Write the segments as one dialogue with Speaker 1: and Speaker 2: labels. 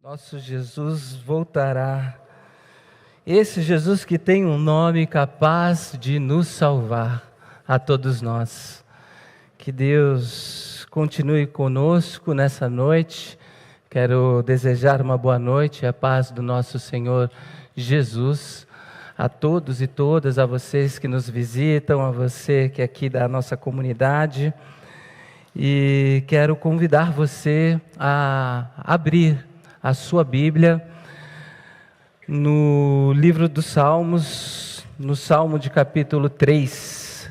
Speaker 1: Nosso Jesus voltará. Esse Jesus que tem um nome capaz de nos salvar a todos nós. Que Deus continue conosco nessa noite. Quero desejar uma boa noite, a paz do nosso Senhor Jesus, a todos e todas, a vocês que nos visitam, a você que é aqui da nossa comunidade. E quero convidar você a abrir a sua Bíblia no livro dos Salmos, no Salmo de capítulo 3.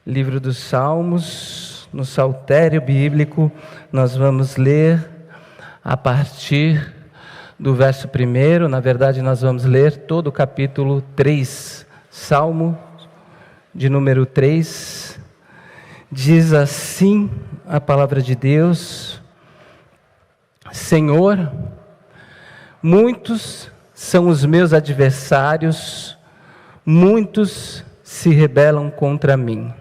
Speaker 1: Livro dos Salmos, no Saltério Bíblico, nós vamos ler a partir do verso 1. Na verdade, nós vamos ler todo o capítulo 3. Salmo de número 3. Diz assim a palavra de Deus: Senhor, muitos são os meus adversários, muitos se rebelam contra mim.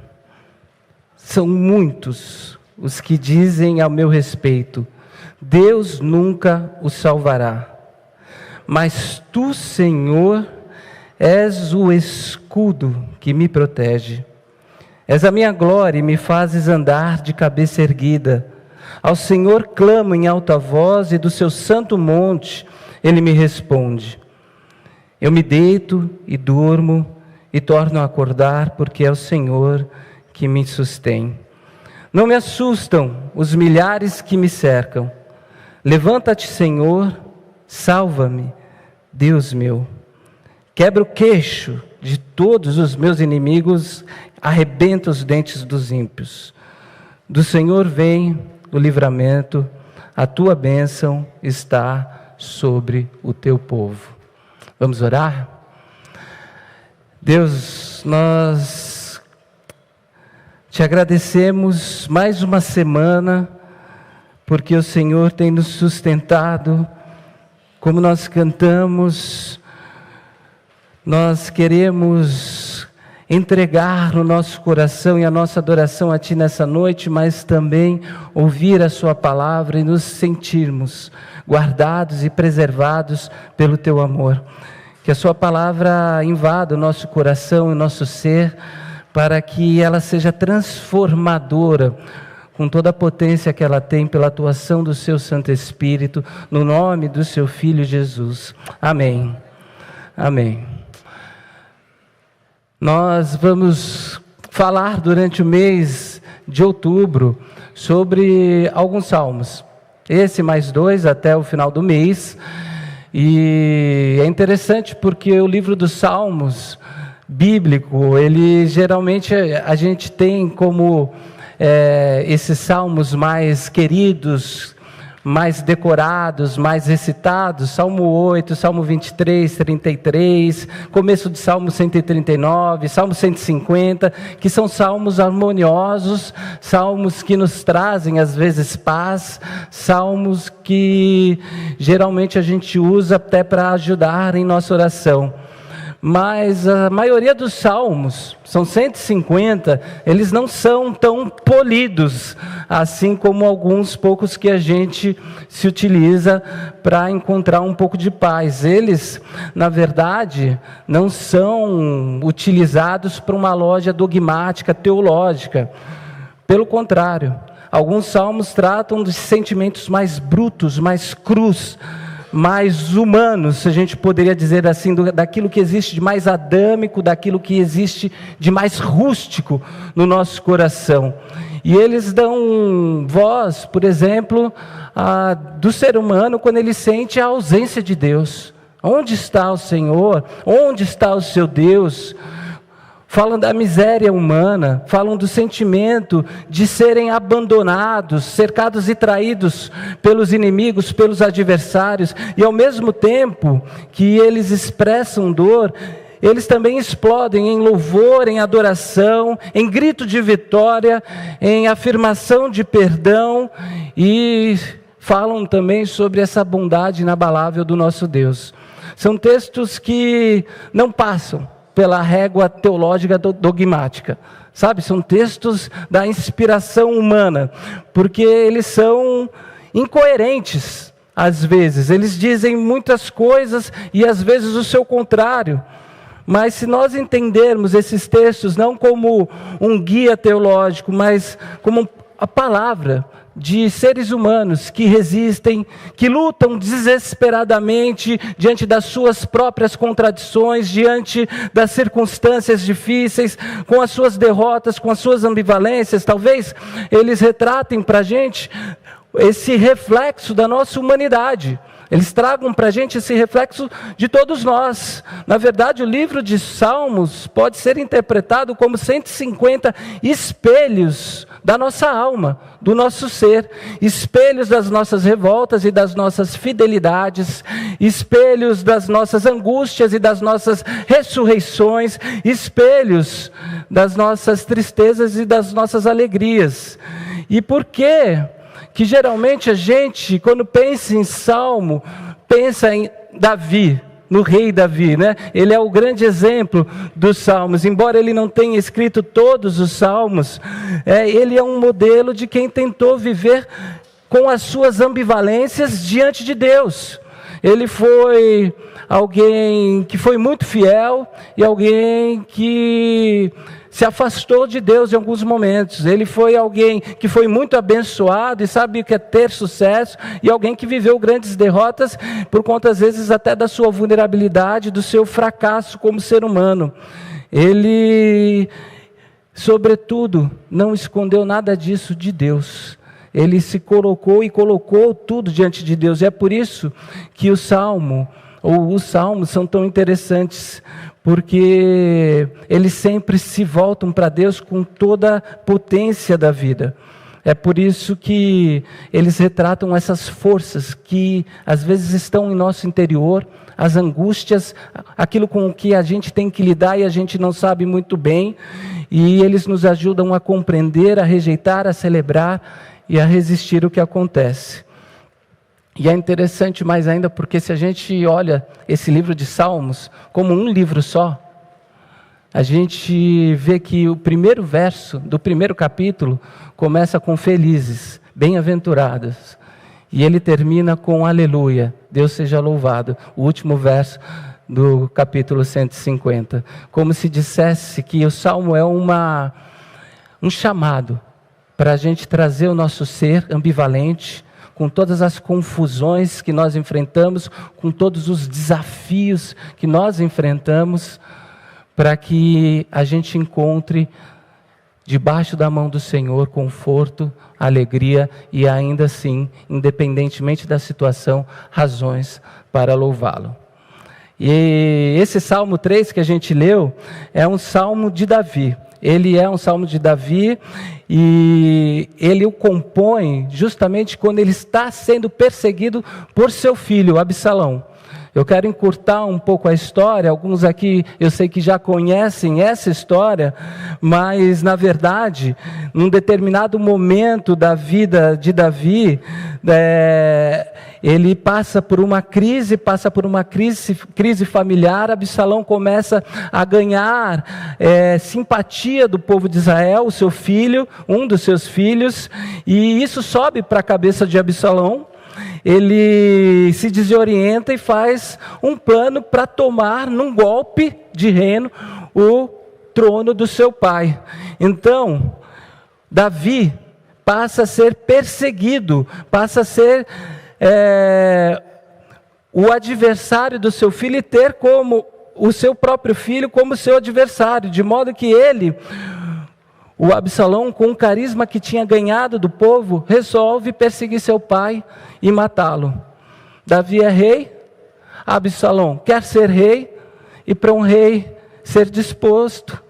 Speaker 1: São muitos os que dizem ao meu respeito: Deus nunca o salvará. Mas tu, Senhor, és o escudo que me protege. És a minha glória e me fazes andar de cabeça erguida. Ao Senhor clamo em alta voz e do seu santo monte Ele me responde. Eu me deito e durmo e torno a acordar, porque é o Senhor que me sustém. Não me assustam os milhares que me cercam. Levanta-te, Senhor, salva-me, Deus meu. Quebra o queixo de todos os meus inimigos, arrebenta os dentes dos ímpios. Do Senhor vem o livramento, a tua bênção está sobre o teu povo. Vamos orar? Deus, nós te agradecemos mais uma semana, porque o Senhor tem nos sustentado, como nós cantamos. Nós queremos entregar o nosso coração e a nossa adoração a Ti nessa noite, mas também ouvir a Sua palavra e nos sentirmos guardados e preservados pelo Teu amor. Que a Sua palavra invada o nosso coração e o nosso ser, para que ela seja transformadora, com toda a potência que ela tem pela atuação do Seu Santo Espírito, no nome do Seu Filho Jesus. Amém. Amém. Nós vamos falar durante o mês de outubro sobre alguns salmos. Esse mais 2 até o final do mês. E é interessante porque o livro dos Salmos bíblico, ele geralmente a gente tem como esses salmos mais queridos, mais decorados, mais recitados, Salmo 8, Salmo 23, 33, começo de Salmo 139, Salmo 150, que são salmos harmoniosos, salmos que nos trazem às vezes paz, salmos que geralmente a gente usa até para ajudar em nossa oração. Mas a maioria dos salmos, são 150, eles não são tão polidos, assim como alguns poucos que a gente se utiliza para encontrar um pouco de paz. Eles, na verdade, não são utilizados para uma lógica dogmática, teológica. Pelo contrário, alguns salmos tratam de sentimentos mais brutos, mais crus, mais humanos, se a gente poderia dizer assim, daquilo que existe de mais adâmico, daquilo que existe de mais rústico no nosso coração. E eles dão voz, por exemplo, do ser humano quando ele sente a ausência de Deus. Onde está o Senhor? Onde está o seu Deus? Falam da miséria humana, falam do sentimento de serem abandonados, cercados e traídos pelos inimigos, pelos adversários, e ao mesmo tempo que eles expressam dor, eles também explodem em louvor, em adoração, em grito de vitória, em afirmação de perdão, e falam também sobre essa bondade inabalável do nosso Deus. São textos que não passam pela régua teológica dogmática, sabe? São textos da inspiração humana, porque eles são incoerentes, às vezes. Eles dizem muitas coisas e às vezes o seu contrário. Mas se nós entendermos esses textos não como um guia teológico, mas como a palavra de seres humanos que resistem, que lutam desesperadamente diante das suas próprias contradições, diante das circunstâncias difíceis, com as suas derrotas, com as suas ambivalências, talvez eles retratem para a gente esse reflexo da nossa humanidade. Eles tragam para a gente esse reflexo de todos nós. Na verdade, o livro de Salmos pode ser interpretado como 150 espelhos da nossa alma, do nosso ser. Espelhos das nossas revoltas e das nossas fidelidades. Espelhos das nossas angústias e das nossas ressurreições. Espelhos das nossas tristezas e das nossas alegrias. E por quê? Que geralmente a gente, quando pensa em Salmo, pensa em Davi, no rei Davi, né? Ele é o grande exemplo dos Salmos, embora ele não tenha escrito todos os Salmos, ele é um modelo de quem tentou viver com as suas ambivalências diante de Deus. Ele foi alguém que foi muito fiel e alguém que se afastou de Deus em alguns momentos. Ele foi alguém que foi muito abençoado e sabe o que é ter sucesso, e alguém que viveu grandes derrotas por conta, às vezes, até da sua vulnerabilidade, do seu fracasso como ser humano. Ele, sobretudo, não escondeu nada disso de Deus. Ele se colocou e colocou tudo diante de Deus. E é por isso que o Salmo, ou os Salmos, são tão interessantes, porque eles sempre se voltam para Deus com toda a potência da vida. É por isso que eles retratam essas forças que às vezes estão em nosso interior, as angústias, aquilo com o que a gente tem que lidar e a gente não sabe muito bem, e eles nos ajudam a compreender, a rejeitar, a celebrar e a resistir o que acontece. E é interessante mais ainda porque se a gente olha esse livro de Salmos como um livro só, a gente vê que o primeiro verso do primeiro capítulo começa com felizes, bem-aventurados, e ele termina com aleluia, Deus seja louvado, o último verso do capítulo 150, como se dissesse que o Salmo é um chamado para a gente trazer o nosso ser ambivalente, com todas as confusões que nós enfrentamos, com todos os desafios que nós enfrentamos, para que a gente encontre, debaixo da mão do Senhor, conforto, alegria e ainda assim, independentemente da situação, razões para louvá-lo. E esse Salmo 3 que a gente leu é um Salmo de Davi. Ele é um Salmo de Davi e ele o compõe justamente quando ele está sendo perseguido por seu filho, Absalão. Eu quero encurtar um pouco a história, alguns aqui eu sei que já conhecem essa história, mas na verdade, num determinado momento da vida de Davi, ele passa por uma crise familiar. Absalão começa a ganhar simpatia do povo de Israel, o seu filho, um dos seus filhos, e isso sobe para a cabeça de Absalão. Ele se desorienta e faz um plano para tomar, num golpe de reino, o trono do seu pai. Então, Davi passa a ser perseguido, passa a ser o adversário do seu filho e ter como o seu próprio filho como seu adversário, de modo que ele, o Absalão, com o carisma que tinha ganhado do povo, resolve perseguir seu pai e matá-lo. Davi é rei, Absalão quer ser rei, e para um rei ser disposto,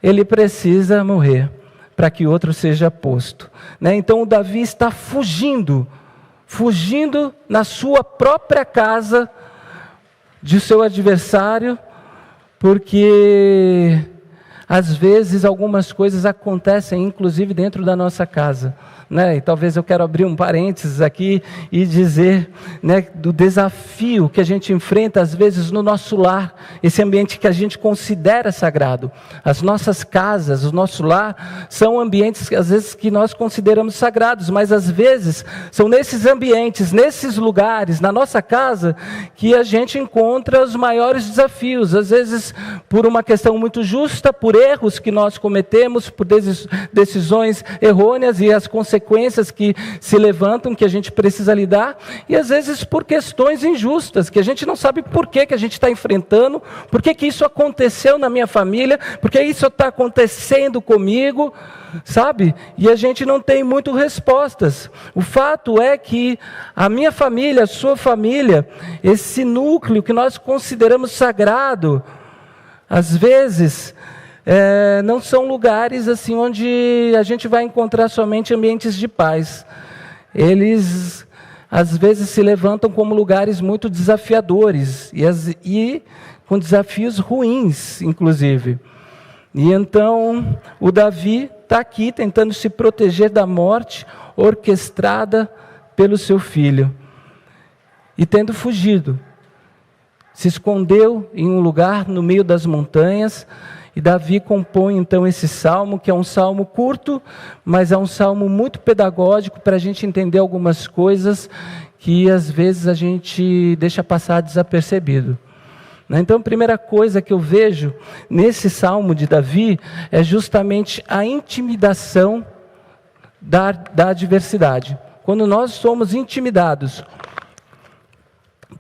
Speaker 1: ele precisa morrer, para que outro seja posto. Então o Davi está fugindo na sua própria casa, de seu adversário, porque às vezes algumas coisas acontecem, inclusive dentro da nossa casa, né? E talvez eu quero abrir um parênteses aqui e dizer, né, do desafio que a gente enfrenta às vezes no nosso lar, esse ambiente que a gente considera sagrado. As nossas casas, o nosso lar, são ambientes que às vezes que nós consideramos sagrados, mas às vezes são nesses ambientes, nesses lugares, na nossa casa, que a gente encontra os maiores desafios, às vezes por uma questão muito justa, por erros que nós cometemos, por decisões errôneas e as consequências que se levantam, que a gente precisa lidar, e às vezes por questões injustas, que a gente não sabe por que a gente está enfrentando, por que isso aconteceu na minha família, por que isso está acontecendo comigo, sabe? E a gente não tem muito respostas. O fato é que a minha família, a sua família, esse núcleo que nós consideramos sagrado, às vezes não são lugares assim onde a gente vai encontrar somente ambientes de paz. Eles às vezes se levantam como lugares muito desafiadores e com desafios ruins, inclusive. E então o Davi está aqui tentando se proteger da morte orquestrada pelo seu filho. E tendo fugido, se escondeu em um lugar no meio das montanhas. E Davi compõe então esse salmo, que é um salmo curto, mas é um salmo muito pedagógico para a gente entender algumas coisas que às vezes a gente deixa passar desapercebido. Então, a primeira coisa que eu vejo nesse salmo de Davi é justamente a intimidação da adversidade. Quando nós somos intimidados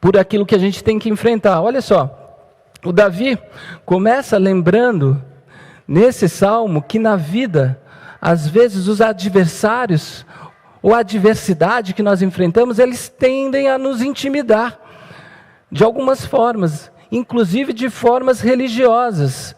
Speaker 1: por aquilo que a gente tem que enfrentar. Olha só, o Davi começa lembrando nesse salmo que na vida, às vezes os adversários ou a adversidade que nós enfrentamos, eles tendem a nos intimidar de algumas formas, inclusive de formas religiosas,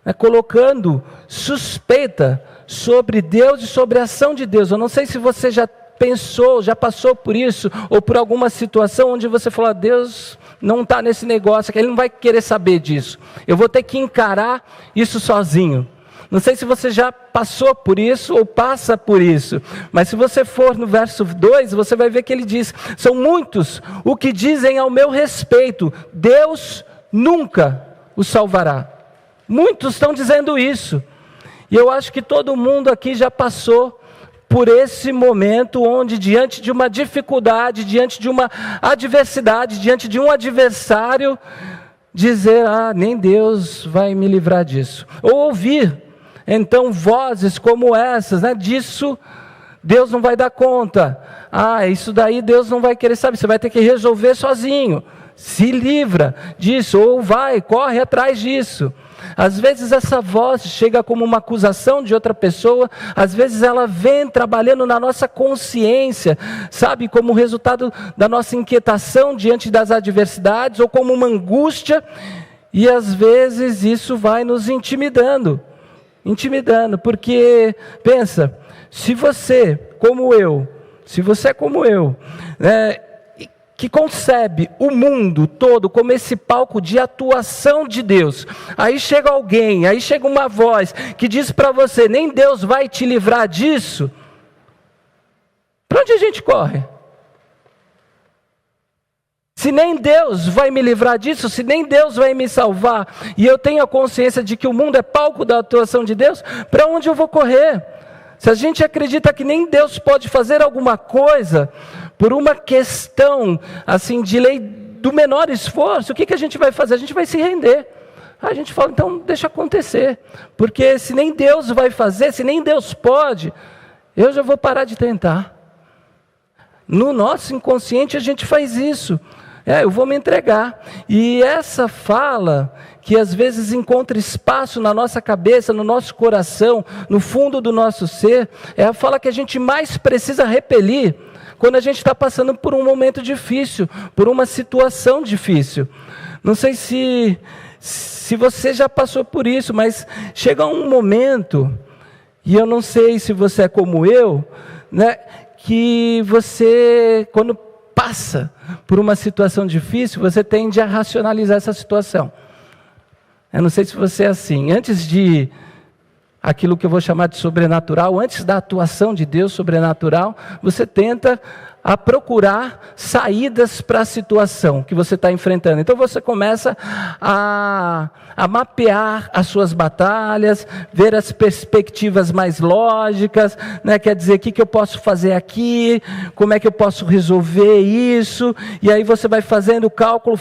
Speaker 1: né, colocando suspeita sobre Deus e sobre a ação de Deus. Eu não sei se você já pensou, já passou por isso, ou por alguma situação onde você falou, Deus não está nesse negócio, Ele não vai querer saber disso, eu vou ter que encarar isso sozinho. Não sei se você já passou por isso ou passa por isso, mas se você for no verso 2, você vai ver que ele diz, são muitos o que dizem ao meu respeito, Deus nunca o salvará. Muitos estão dizendo isso, e eu acho que todo mundo aqui já passou por esse momento onde diante de uma dificuldade, diante de uma adversidade, diante de um adversário, dizer, nem Deus vai me livrar disso. Ou ouvir, então, vozes como essas, né? Disso Deus não vai dar conta. Isso daí Deus não vai querer saber, você vai ter que resolver sozinho. Se livra disso, ou corre atrás disso. Às vezes essa voz chega como uma acusação de outra pessoa, às vezes ela vem trabalhando na nossa consciência, sabe, como resultado da nossa inquietação diante das adversidades, ou como uma angústia, e às vezes isso vai nos intimidando, porque, pensa, se você como eu, né, que concebe o mundo todo como esse palco de atuação de Deus, aí chega alguém, aí chega uma voz que diz para você, nem Deus vai te livrar disso, para onde a gente corre? Se nem Deus vai me livrar disso, se nem Deus vai me salvar, e eu tenho a consciência de que o mundo é palco da atuação de Deus, para onde eu vou correr? Se a gente acredita que nem Deus pode fazer alguma coisa, por uma questão assim de lei do menor esforço, o que a gente vai fazer? A gente vai se render. A gente fala, então deixa acontecer, porque se nem Deus vai fazer, se nem Deus pode, eu já vou parar de tentar. No nosso inconsciente a gente faz isso. Eu vou me entregar. E essa fala, que às vezes encontra espaço na nossa cabeça, no nosso coração, no fundo do nosso ser, é a fala que a gente mais precisa repelir, quando a gente está passando por um momento difícil, por uma situação difícil. Não sei se você já passou por isso, mas chega um momento, e eu não sei se você é como eu, né, que você, quando passa por uma situação difícil, você tende a racionalizar essa situação. Eu não sei se você é assim. Antes de aquilo que eu vou chamar de sobrenatural, antes da atuação de Deus sobrenatural, você tenta a procurar saídas para a situação que você está enfrentando. Então você começa a mapear as suas batalhas, ver as perspectivas mais lógicas, né? Quer dizer, o que eu posso fazer aqui, como é que eu posso resolver isso, e aí você vai fazendo cálculo,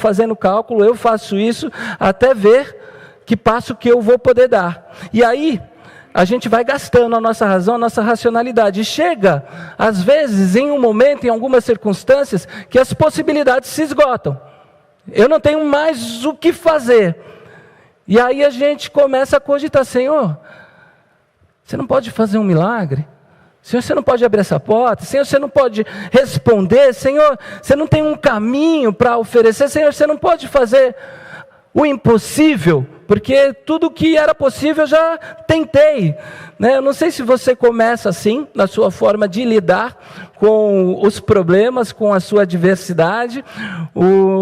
Speaker 1: eu faço isso, até ver que passo que eu vou poder dar. E aí, a gente vai gastando a nossa razão, a nossa racionalidade. E chega, às vezes, em um momento, em algumas circunstâncias, que as possibilidades se esgotam. Eu não tenho mais o que fazer. E aí a gente começa a cogitar: Senhor, você não pode fazer um milagre? Senhor, você não pode abrir essa porta? Senhor, você não pode responder? Senhor, você não tem um caminho para oferecer? Senhor, você não pode fazer o impossível? Porque tudo que era possível eu já tentei, né? Eu não sei se você começa assim, na sua forma de lidar com os problemas, com a sua adversidade,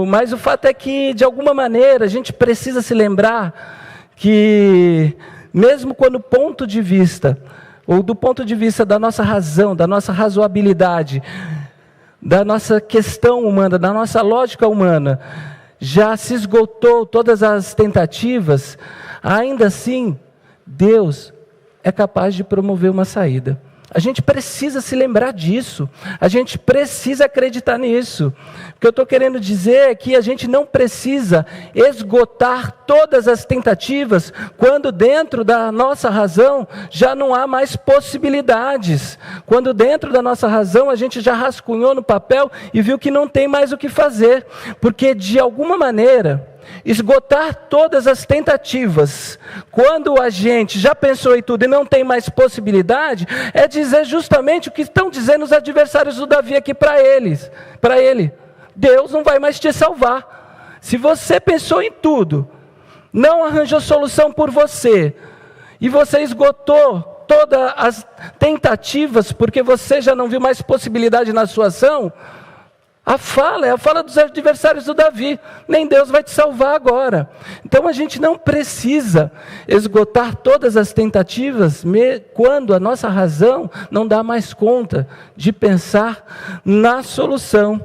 Speaker 1: mas o fato é que, de alguma maneira, a gente precisa se lembrar que, mesmo quando o ponto de vista, ou do ponto de vista da nossa razão, da nossa razoabilidade, da nossa questão humana, da nossa lógica humana, já se esgotou todas as tentativas, ainda assim, Deus é capaz de promover uma saída. A gente precisa se lembrar disso, a gente precisa acreditar nisso. O que eu estou querendo dizer é que a gente não precisa esgotar todas as tentativas, quando dentro da nossa razão já não há mais possibilidades. Quando dentro da nossa razão a gente já rascunhou no papel e viu que não tem mais o que fazer. Porque de alguma maneira, esgotar todas as tentativas, quando a gente já pensou em tudo e não tem mais possibilidade, é dizer justamente o que estão dizendo os adversários do Davi aqui para ele: Deus não vai mais te salvar. Se você pensou em tudo, não arranjou solução por você, e você esgotou todas as tentativas, porque você já não viu mais possibilidade na sua ação, a fala dos adversários do Davi: nem Deus vai te salvar agora. Então a gente não precisa esgotar todas as tentativas quando a nossa razão não dá mais conta de pensar na solução.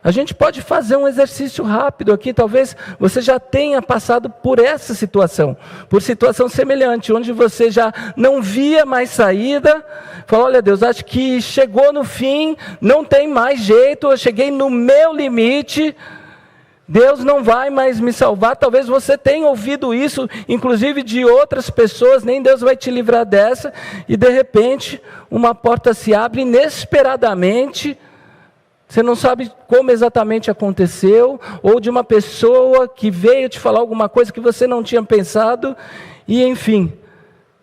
Speaker 1: A gente pode fazer um exercício rápido aqui. Talvez você já tenha passado por essa situação, por situação semelhante, onde você já não via mais saída. Falou: olha Deus, acho que chegou no fim, não tem mais jeito, eu cheguei no meu limite, Deus não vai mais me salvar. Talvez você tenha ouvido isso, inclusive de outras pessoas: nem Deus vai te livrar dessa. E de repente, uma porta se abre inesperadamente. Você não sabe como exatamente aconteceu, ou de uma pessoa que veio te falar alguma coisa que você não tinha pensado, e enfim,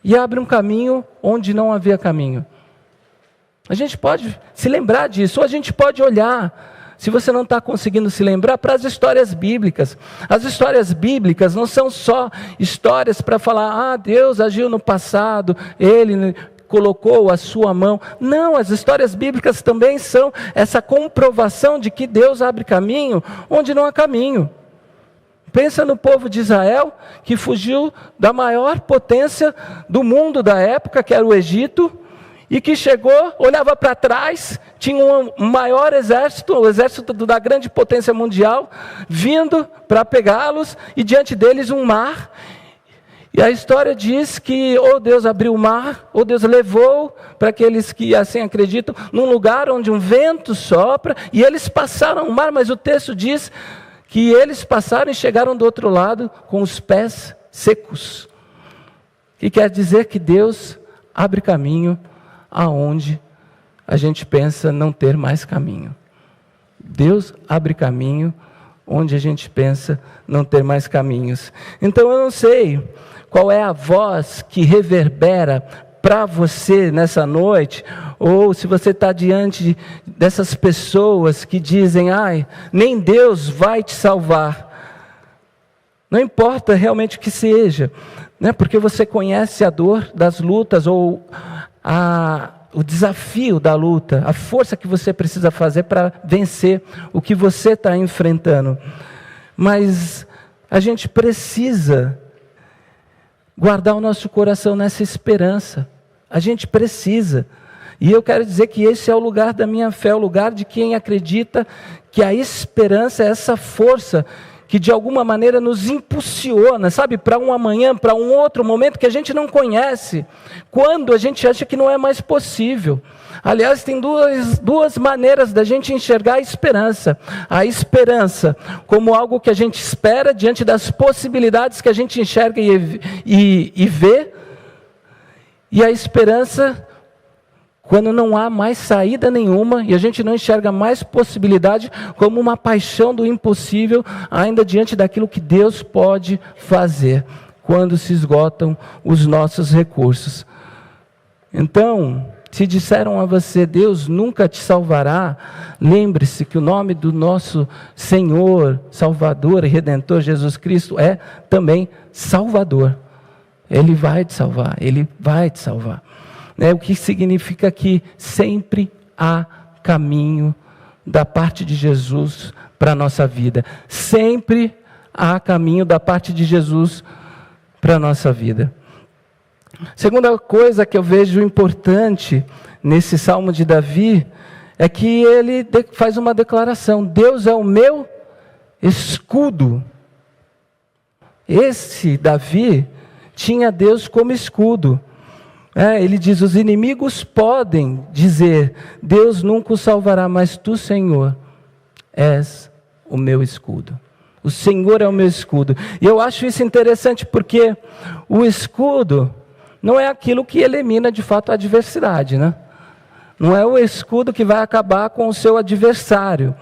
Speaker 1: e abre um caminho onde não havia caminho. A gente pode se lembrar disso, ou a gente pode olhar, se você não está conseguindo se lembrar, para as histórias bíblicas. As histórias bíblicas não são só histórias para falar: Deus agiu no passado, Ele colocou a sua mão. Não, as histórias bíblicas também são essa comprovação de que Deus abre caminho onde não há caminho. Pensa no povo de Israel, que fugiu da maior potência do mundo da época, que era o Egito, e que chegou, olhava para trás, tinha um maior exército, o exército da grande potência mundial, vindo para pegá-los, e diante deles um mar. E a história diz que ou Deus abriu o mar, ou Deus levou, para aqueles que assim acreditam, num lugar onde um vento sopra, e eles passaram o mar, mas o texto diz que eles passaram e chegaram do outro lado com os pés secos. Que quer dizer que Deus abre caminho aonde a gente pensa não ter mais caminho. Deus abre caminho onde a gente pensa não ter mais caminhos. Então eu não sei qual é a voz que reverbera para você nessa noite, ou se você está diante dessas pessoas que dizem: nem Deus vai te salvar. Não importa realmente o que seja, né? Porque você conhece a dor das lutas, ou o desafio da luta, a força que você precisa fazer para vencer o que você está enfrentando. Mas a gente precisa guardar o nosso coração nessa esperança. A gente precisa. E eu quero dizer que esse é o lugar da minha fé, o lugar de quem acredita que a esperança é essa força que de alguma maneira nos impulsiona, sabe, para um amanhã, para um outro momento que a gente não conhece, quando a gente acha que não é mais possível. Aliás, tem duas maneiras da gente enxergar a esperança. A esperança como algo que a gente espera diante das possibilidades que a gente enxerga e vê. E a esperança quando não há mais saída nenhuma e a gente não enxerga mais possibilidade, como uma paixão do impossível, ainda diante daquilo que Deus pode fazer, quando se esgotam os nossos recursos. Então, se disseram a você, Deus nunca te salvará, lembre-se que o nome do nosso Senhor, Salvador e Redentor Jesus Cristo é também Salvador. Ele vai te salvar, Ele vai te salvar. O que significa que sempre há caminho da parte de Jesus para a nossa vida. Sempre há caminho da parte de Jesus para a nossa vida. Segunda coisa que eu vejo importante nesse Salmo de Davi é que ele faz uma declaração: Deus é o meu escudo. Esse Davi tinha Deus como escudo. Ele diz, os inimigos podem dizer, Deus nunca o salvará, mas tu, Senhor, és o meu escudo. O Senhor é o meu escudo. E eu acho isso interessante porque o escudo não é aquilo que elimina de fato a adversidade, né? Não é o escudo que vai acabar com o seu adversário.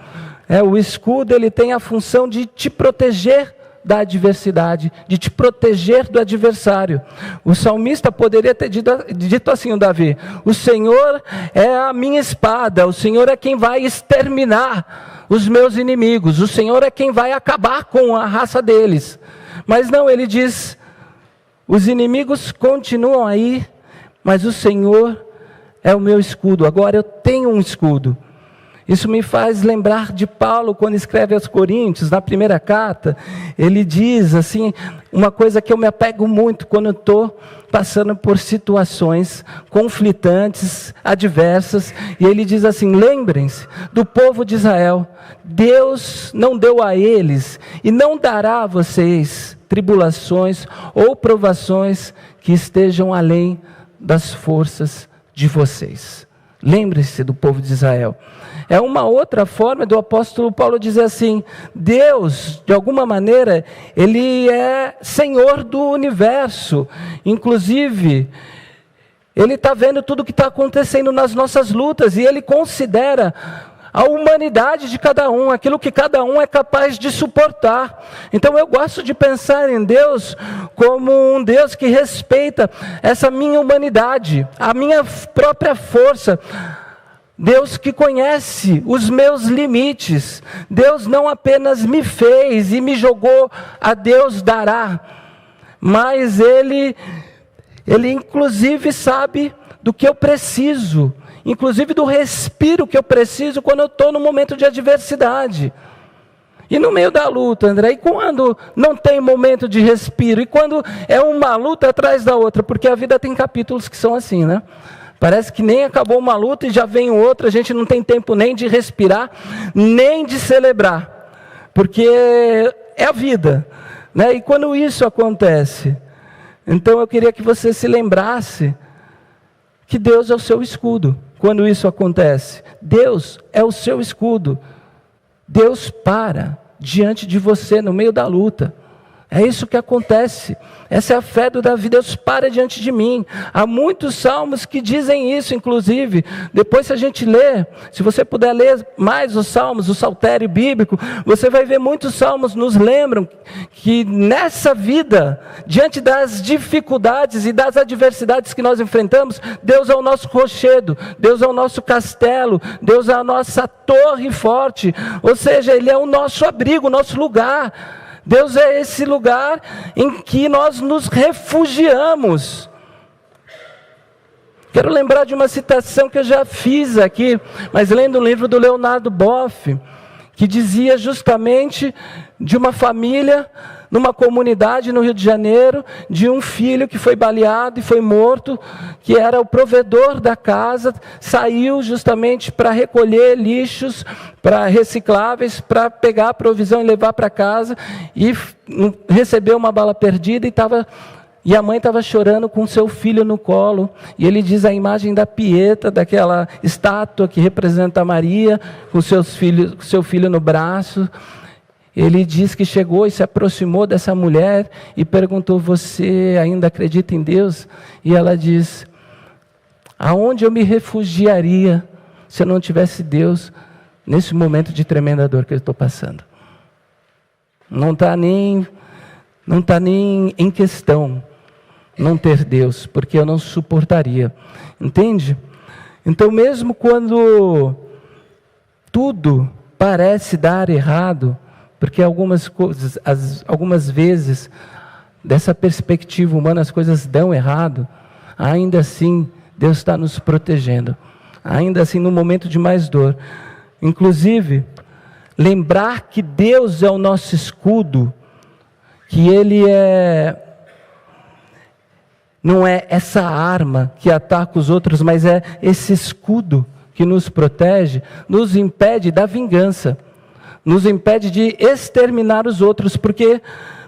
Speaker 1: O escudo, ele tem a função de te proteger da adversidade, de te proteger do adversário. O salmista poderia ter dito assim, o Davi, o Senhor é a minha espada, o Senhor é quem vai exterminar os meus inimigos, o Senhor é quem vai acabar com a raça deles. Mas não, ele diz, os inimigos continuam aí, mas o Senhor é o meu escudo. Agora eu tenho um escudo. Isso me faz lembrar de Paulo, quando escreve aos Coríntios, na primeira carta, ele diz assim, uma coisa que eu me apego muito quando eu estou passando por situações conflitantes, adversas, e ele diz assim, lembrem-se do povo de Israel, Deus não deu a eles e não dará a vocês tribulações ou provações que estejam além das forças de vocês. Lembre-se do povo de Israel. É uma outra forma do apóstolo Paulo dizer assim, Deus, de alguma maneira, Ele é Senhor do universo. Inclusive, Ele está vendo tudo o que está acontecendo nas nossas lutas e Ele considera a humanidade de cada um, aquilo que cada um é capaz de suportar. Então eu gosto de pensar em Deus como um Deus que respeita essa minha humanidade, a minha própria força. Deus que conhece os meus limites. Deus não apenas me fez e me jogou a Deus dará, mas Ele inclusive sabe do que eu preciso, inclusive do respiro que eu preciso quando eu estou no momento de adversidade. E no meio da luta, André, e quando não tem momento de respiro? E quando é uma luta atrás da outra? Porque a vida tem capítulos que são assim, né? Parece que nem acabou uma luta e já vem outra, a gente não tem tempo nem de respirar, nem de celebrar. Porque é a vida, né? E quando isso acontece, então eu queria que você se lembrasse que Deus é o seu escudo. Quando isso acontece, Deus é o seu escudo. Deus para diante de você no meio da luta. É isso que acontece. Essa é a fé do Davi. Deus para diante de mim. Há muitos salmos que dizem isso, inclusive. Depois, se a gente ler, se você puder ler mais os salmos, o saltério bíblico, você vai ver muitos salmos nos lembram que nessa vida, diante das dificuldades e das adversidades que nós enfrentamos, Deus é o nosso rochedo, Deus é o nosso castelo, Deus é a nossa torre forte. Ou seja, Ele é o nosso abrigo, o nosso lugar. Deus é esse lugar em que nós nos refugiamos. Quero lembrar de uma citação que eu já fiz aqui, mas lendo um livro do Leonardo Boff, que dizia justamente de uma família numa comunidade no Rio de Janeiro, de um filho que foi baleado e foi morto, que era o provedor da casa, saiu justamente para recolher lixos, para recicláveis, para pegar a provisão e levar para casa, e recebeu uma bala perdida e a mãe estava chorando com seu filho no colo, e ele diz a imagem da Pieta, daquela estátua que representa a Maria, com seu filho no braço. Ele diz que chegou e se aproximou dessa mulher e perguntou: você ainda acredita em Deus? E ela diz: aonde eu me refugiaria se eu não tivesse Deus nesse momento de tremenda dor que eu estou passando? Não está nem em questão não ter Deus, porque eu não suportaria. Entende? Então, mesmo quando tudo parece dar errado, porque algumas vezes, dessa perspectiva humana, as coisas dão errado, ainda assim, Deus está nos protegendo. Ainda assim, no momento de mais dor. Inclusive, lembrar que Deus é o nosso escudo, que Ele não é essa arma que ataca os outros, mas é esse escudo que nos protege, nos impede da vingança, nos impede de exterminar os outros, porque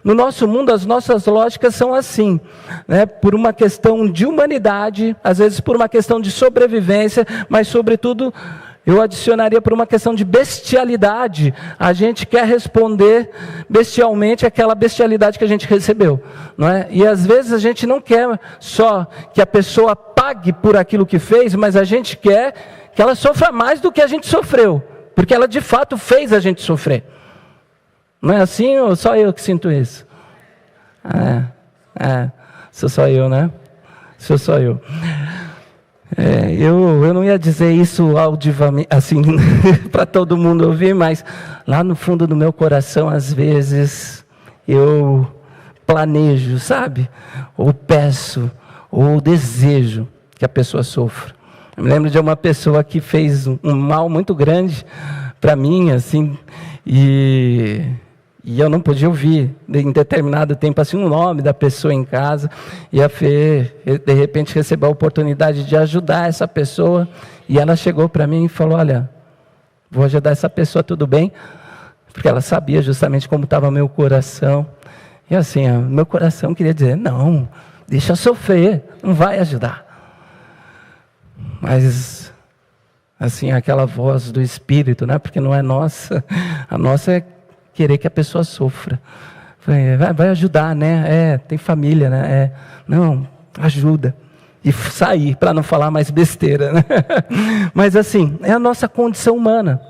Speaker 1: no nosso mundo as nossas lógicas são assim, né? Por uma questão de humanidade, às vezes por uma questão de sobrevivência, mas sobretudo eu adicionaria por uma questão de bestialidade. A gente quer responder bestialmente àquela bestialidade que a gente recebeu, não é? E às vezes a gente não quer só que a pessoa pague por aquilo que fez, mas a gente quer que ela sofra mais do que a gente sofreu, porque ela de fato fez a gente sofrer. Não é assim ou só eu que sinto isso? Sou só eu, né? Sou só eu. Eu não ia dizer isso audivamente, assim, para todo mundo ouvir, mas lá no fundo do meu coração, às vezes, eu planejo, sabe? Ou peço, ou desejo que a pessoa sofra. Eu me lembro de uma pessoa que fez um mal muito grande para mim, assim, e eu não podia ouvir, em determinado tempo, assim, o nome da pessoa em casa, e a Fê, de repente, recebeu a oportunidade de ajudar essa pessoa, e ela chegou para mim e falou: olha, vou ajudar essa pessoa, tudo bem? Porque ela sabia justamente como estava meu coração, e assim, meu coração queria dizer: não, deixa eu sofrer, não vai ajudar. Mas, assim, aquela voz do Espírito, né? Porque não é nossa, a nossa é querer que a pessoa sofra. Vai ajudar, né? Tem família, né? Não, ajuda. E sair, para não falar mais besteira, né? Mas assim, é a nossa condição humana.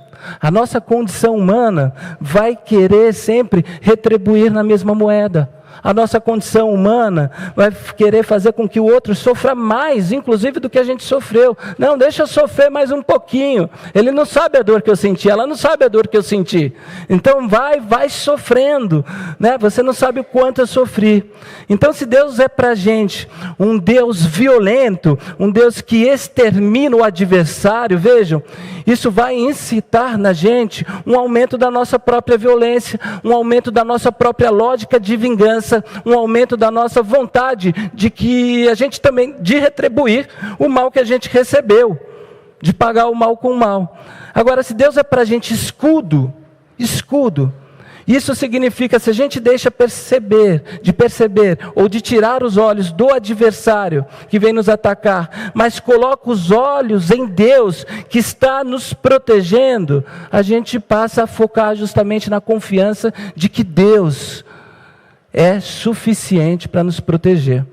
Speaker 1: A nossa condição humana vai querer sempre retribuir na mesma moeda. A nossa condição humana vai querer fazer com que o outro sofra mais, inclusive, do que a gente sofreu. Não, deixa eu sofrer mais um pouquinho. Ele não sabe a dor que eu senti, ela não sabe a dor que eu senti. Então vai sofrendo, né? Você não sabe o quanto eu sofri. Então, se Deus é para a gente um Deus violento, um Deus que extermina o adversário, vejam, isso vai incitar na gente um aumento da nossa própria violência, um aumento da nossa própria lógica de vingança, um aumento da nossa vontade de que a gente também, de retribuir o mal que a gente recebeu, de pagar o mal com o mal. Agora, se Deus é para a gente escudo, isso significa, se a gente deixa de perceber, ou de tirar os olhos do adversário que vem nos atacar, mas coloca os olhos em Deus, que está nos protegendo, a gente passa a focar justamente na confiança de que Deus é suficiente para nos proteger.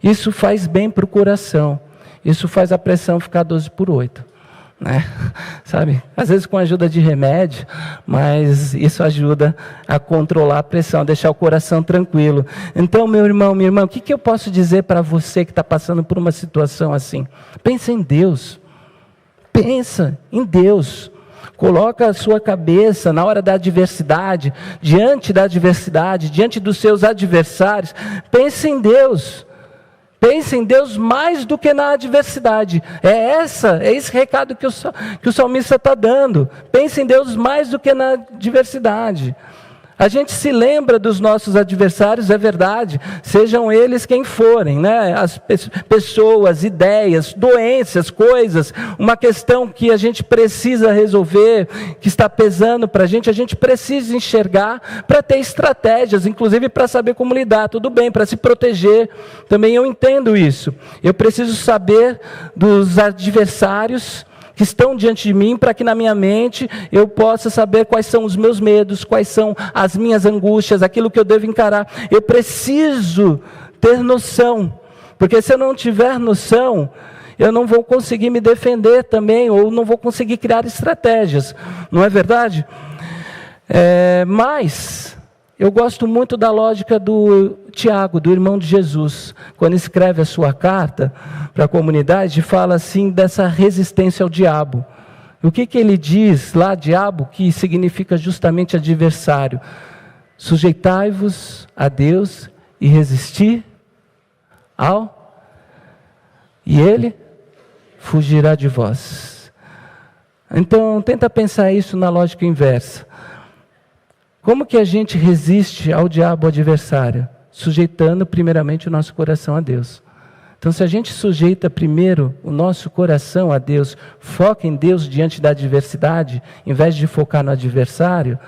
Speaker 1: Isso faz bem para o coração, isso faz a pressão ficar 12/8. Né? Sabe? Às vezes com a ajuda de remédio, mas isso ajuda a controlar a pressão, deixar o coração tranquilo. Então, meu irmão, minha irmã, o que eu posso dizer para você que está passando por uma situação assim? Pensa em Deus. Pensa em Deus. Coloca a sua cabeça na hora da adversidade, diante dos seus adversários. Pense em Deus. Pense em Deus mais do que na adversidade. É esse recado que o salmista está dando. Pense em Deus mais do que na adversidade. A gente se lembra dos nossos adversários, é verdade, sejam eles quem forem, né? As pessoas, ideias, doenças, coisas, uma questão que a gente precisa resolver, que está pesando para a gente precisa enxergar para ter estratégias, inclusive para saber como lidar, tudo bem, para se proteger, também eu entendo isso. Eu preciso saber dos adversários que estão diante de mim, para que na minha mente eu possa saber quais são os meus medos, quais são as minhas angústias, aquilo que eu devo encarar. Eu preciso ter noção, porque se eu não tiver noção, eu não vou conseguir me defender também, ou não vou conseguir criar estratégias, não é verdade? Mas eu gosto muito da lógica do Tiago, do irmão de Jesus, quando escreve a sua carta para a comunidade, fala assim dessa resistência ao diabo. O que ele diz lá, diabo, que significa justamente adversário? Sujeitai-vos a Deus e resistir e ele fugirá de vós. Então, tenta pensar isso na lógica inversa. Como que a gente resiste ao diabo adversário? Sujeitando primeiramente o nosso coração a Deus. Então, se a gente sujeita primeiro o nosso coração a Deus, foca em Deus diante da adversidade, em vez de focar no adversário,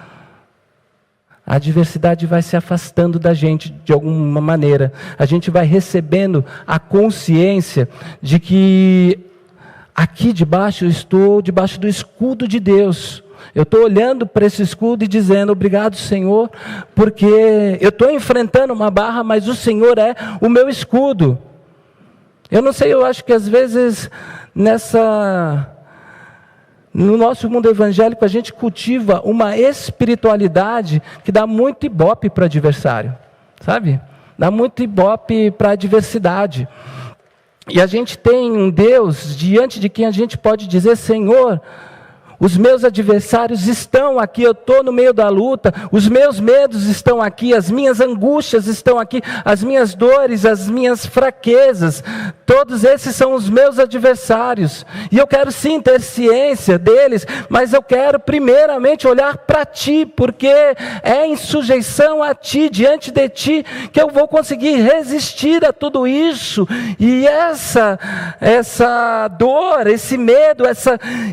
Speaker 1: a adversidade vai se afastando da gente de alguma maneira. A gente vai recebendo a consciência de que aqui debaixo eu estou debaixo do escudo de Deus. Eu estou olhando para esse escudo e dizendo, obrigado, Senhor, porque eu estou enfrentando uma barra, mas o Senhor é o meu escudo. Eu não sei, eu acho que às vezes no nosso mundo evangélico a gente cultiva uma espiritualidade que dá muito ibope para o adversário, sabe? Dá muito ibope para a adversidade. E a gente tem um Deus diante de quem a gente pode dizer, Senhor, os meus adversários estão aqui, eu estou no meio da luta, os meus medos estão aqui, as minhas angústias estão aqui, as minhas dores, as minhas fraquezas, todos esses são os meus adversários, e eu quero sim ter ciência deles, mas eu quero primeiramente olhar para Ti, porque é em sujeição a Ti, diante de Ti, que eu vou conseguir resistir a tudo isso, e essa dor, esse medo,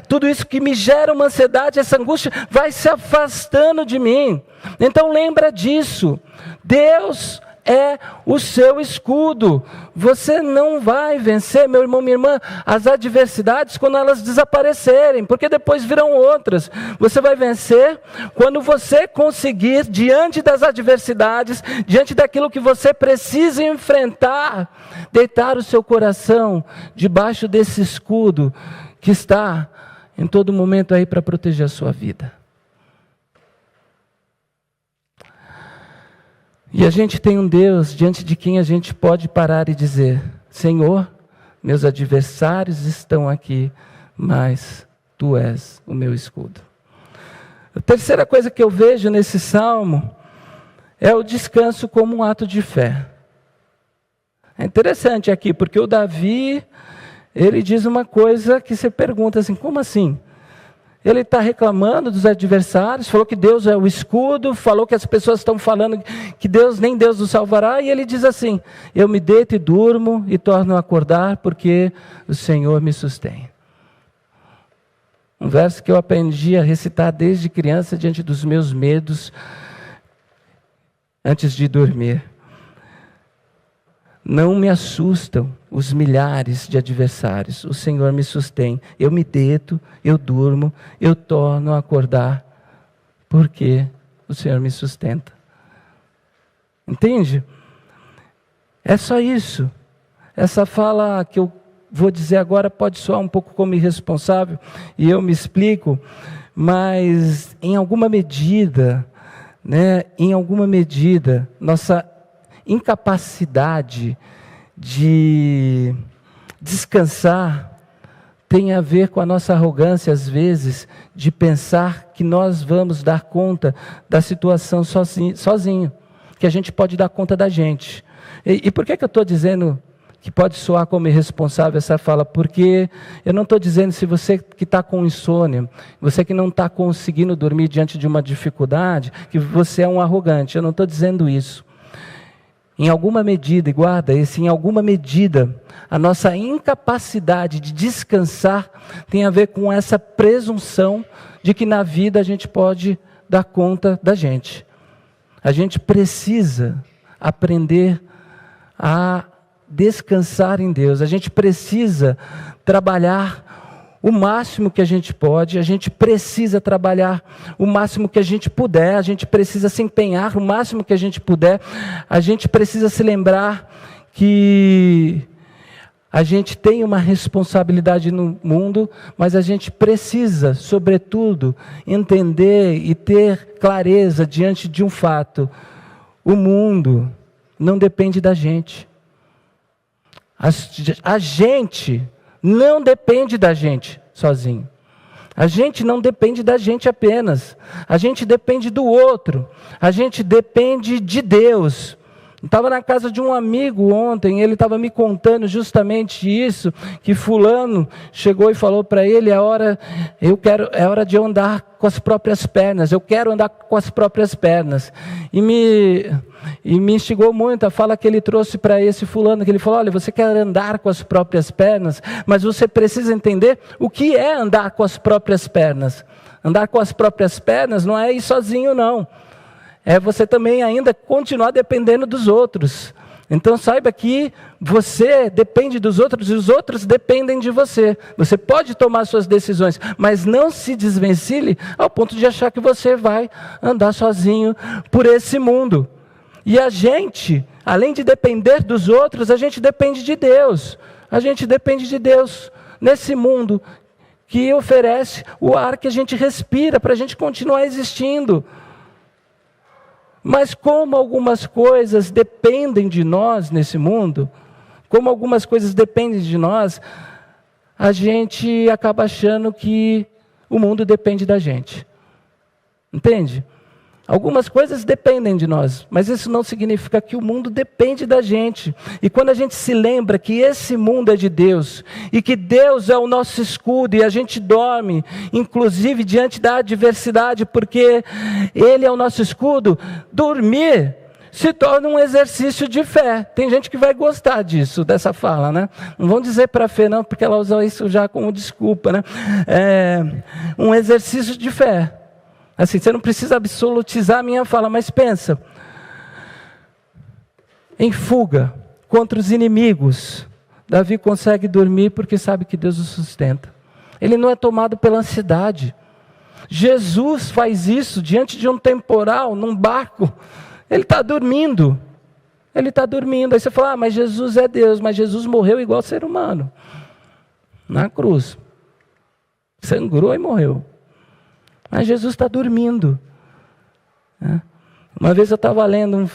Speaker 1: tudo isso que me gera uma ansiedade, essa angústia vai se afastando de mim. Então lembra disso, Deus é o seu escudo. Você não vai vencer, meu irmão, minha irmã, as adversidades quando elas desaparecerem, porque depois virão outras. Você vai vencer quando você conseguir, diante das adversidades, diante daquilo que você precisa enfrentar, deitar o seu coração debaixo desse escudo que está em todo momento aí para proteger a sua vida. E a gente tem um Deus diante de quem a gente pode parar e dizer, Senhor, meus adversários estão aqui, mas Tu és o meu escudo. A terceira coisa que eu vejo nesse salmo é o descanso como um ato de fé. É interessante aqui, porque o Davi, ele diz uma coisa que você pergunta assim, como assim? Ele está reclamando dos adversários, falou que Deus é o escudo, falou que as pessoas estão falando que nem Deus o salvará, e ele diz assim, eu me deito e durmo e torno a acordar porque o Senhor me sustém. Um verso que eu aprendi a recitar desde criança diante dos meus medos, antes de dormir. Não me assustam os milhares de adversários, o Senhor me sustém. Eu me deito, eu durmo, eu torno a acordar, porque o Senhor me sustenta. Entende? É só isso. Essa fala que eu vou dizer agora pode soar um pouco como irresponsável, e eu me explico, mas em alguma medida, nossa incapacidade de descansar tem a ver com a nossa arrogância, às vezes, de pensar que nós vamos dar conta da situação sozinho, que a gente pode dar conta da gente. E por que eu estou dizendo que pode soar como irresponsável essa fala, porque eu não estou dizendo se você que está com insônia, você que não está conseguindo dormir diante de uma dificuldade, que você é um arrogante. Eu não estou dizendo isso. Em alguma medida, e guarda esse, em alguma medida, a nossa incapacidade de descansar tem a ver com essa presunção de que na vida a gente pode dar conta da gente. A gente precisa aprender a descansar em Deus. A gente precisa trabalhar o máximo que a gente pode, a gente precisa trabalhar o máximo que a gente puder, a gente precisa se empenhar o máximo que a gente puder, a gente precisa se lembrar que a gente tem uma responsabilidade no mundo, mas a gente precisa, sobretudo, entender e ter clareza diante de um fato: o mundo não depende da gente. A gente não depende da gente sozinho. A gente não depende da gente apenas. A gente depende do outro. A gente depende de Deus. Estava na casa de um amigo ontem, ele estava me contando justamente isso, que fulano chegou e falou para ele: é hora de eu andar com as próprias pernas, eu quero andar com as próprias pernas. E me instigou muito a fala que ele trouxe para esse fulano, que ele falou: olha, você quer andar com as próprias pernas, mas você precisa entender o que é andar com as próprias pernas. Andar com as próprias pernas não é ir sozinho, não. É você também ainda continuar dependendo dos outros. Então saiba que você depende dos outros e os outros dependem de você. Você pode tomar suas decisões, mas não se desvencilhe ao ponto de achar que você vai andar sozinho por esse mundo. E a gente, além de depender dos outros, a gente depende de Deus. A gente depende de Deus nesse mundo que oferece o ar que a gente respira para a gente continuar existindo. Mas como algumas coisas dependem de nós nesse mundo, como algumas coisas dependem de nós, a gente acaba achando que o mundo depende da gente. Entende? Algumas coisas dependem de nós, mas isso não significa que o mundo depende da gente. E quando a gente se lembra que esse mundo é de Deus, e que Deus é o nosso escudo, e a gente dorme, inclusive diante da adversidade, porque Ele é o nosso escudo, dormir se torna um exercício de fé. Tem gente que vai gostar disso, dessa fala, né? Não vão dizer para fé não, porque ela usa isso já como desculpa, né? É um exercício de fé. Assim, você não precisa absolutizar a minha fala, mas pensa. Em fuga contra os inimigos, Davi consegue dormir porque sabe que Deus o sustenta. Ele não é tomado pela ansiedade. Jesus faz isso diante de um temporal, num barco. Ele está dormindo. Ele está dormindo. Aí você fala: mas Jesus é Deus. Mas Jesus morreu igual ser humano. Na cruz. Sangrou e morreu. Mas Jesus está dormindo. Uma vez eu estava lendo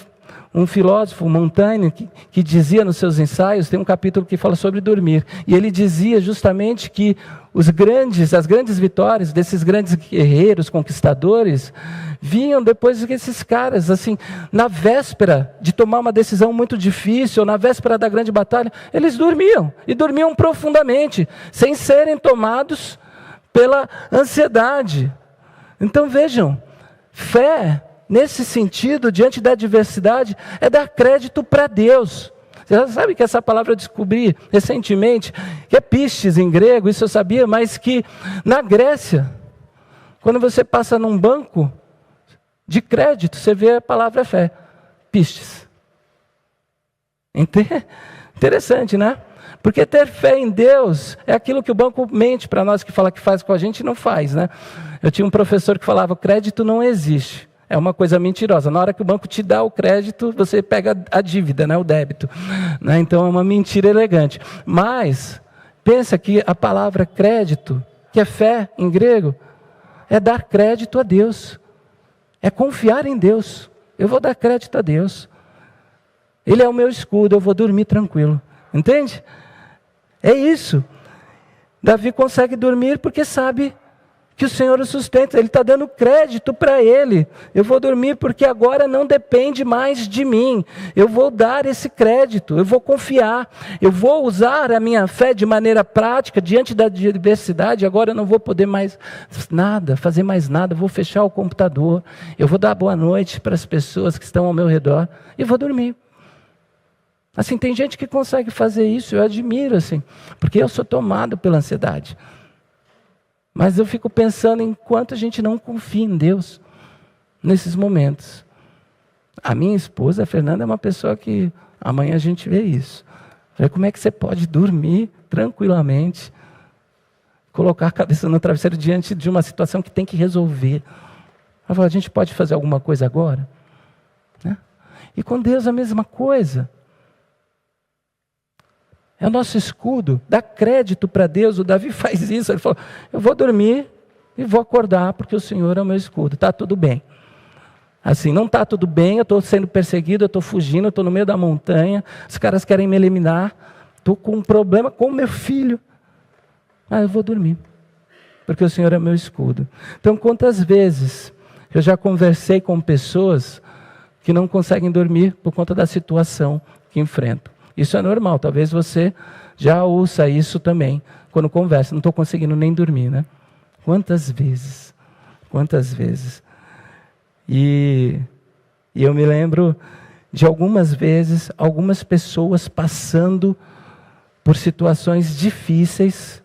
Speaker 1: um filósofo, Montaigne, que dizia nos seus ensaios, tem um capítulo que fala sobre dormir, e ele dizia justamente que as grandes vitórias desses grandes guerreiros, conquistadores, vinham depois que esses caras, assim, na véspera de tomar uma decisão muito difícil, ou na véspera da grande batalha, eles dormiam, e dormiam profundamente, sem serem tomados pela ansiedade. Então vejam, fé, nesse sentido, diante da adversidade, é dar crédito para Deus. Você já sabe que essa palavra eu descobri recentemente, que é pistes em grego, isso eu sabia, mas que na Grécia, quando você passa num banco de crédito, você vê a palavra fé, pistes. Interessante, né? Porque ter fé em Deus é aquilo que o banco mente para nós, que fala que faz com a gente e não faz, né? Eu tinha um professor que falava: o crédito não existe. É uma coisa mentirosa. Na hora que o banco te dá o crédito, você pega a dívida, né? O débito. Né? Então é uma mentira elegante. Mas, pensa que a palavra crédito, que é fé em grego, é dar crédito a Deus. É confiar em Deus. Eu vou dar crédito a Deus. Ele é o meu escudo, eu vou dormir tranquilo. Entende? É isso. Davi consegue dormir porque sabe que o Senhor o sustenta. Ele está dando crédito para ele. Eu vou dormir porque agora não depende mais de mim. Eu vou dar esse crédito, eu vou confiar. Eu vou usar a minha fé de maneira prática, diante da adversidade. Agora eu não vou poder mais fazer mais nada. Eu vou fechar o computador. Eu vou dar boa noite para as pessoas que estão ao meu redor e vou dormir. Assim, tem gente que consegue fazer isso, eu admiro, assim, porque eu sou tomado pela ansiedade. Mas eu fico pensando em quanto a gente não confia em Deus nesses momentos. A minha esposa, a Fernanda, é uma pessoa que amanhã a gente vê isso. Como é que você pode dormir tranquilamente, colocar a cabeça no travesseiro diante de uma situação que tem que resolver? Ela fala, a gente pode fazer alguma coisa agora? Né? E com Deus a mesma coisa. É o nosso escudo, dá crédito para Deus. O Davi faz isso, ele falou, eu vou dormir e vou acordar porque o Senhor é o meu escudo, está tudo bem. Assim, não está tudo bem, eu estou sendo perseguido, eu estou fugindo, eu estou no meio da montanha, os caras querem me eliminar, estou com um problema com o meu filho, mas eu vou dormir, porque o Senhor é o meu escudo. Então, quantas vezes eu já conversei com pessoas que não conseguem dormir por conta da situação que enfrentam. Isso é normal, talvez você já ouça isso também, quando conversa, não estou conseguindo nem dormir, né? Quantas vezes? E eu me lembro de algumas vezes, algumas pessoas passando por situações difíceis,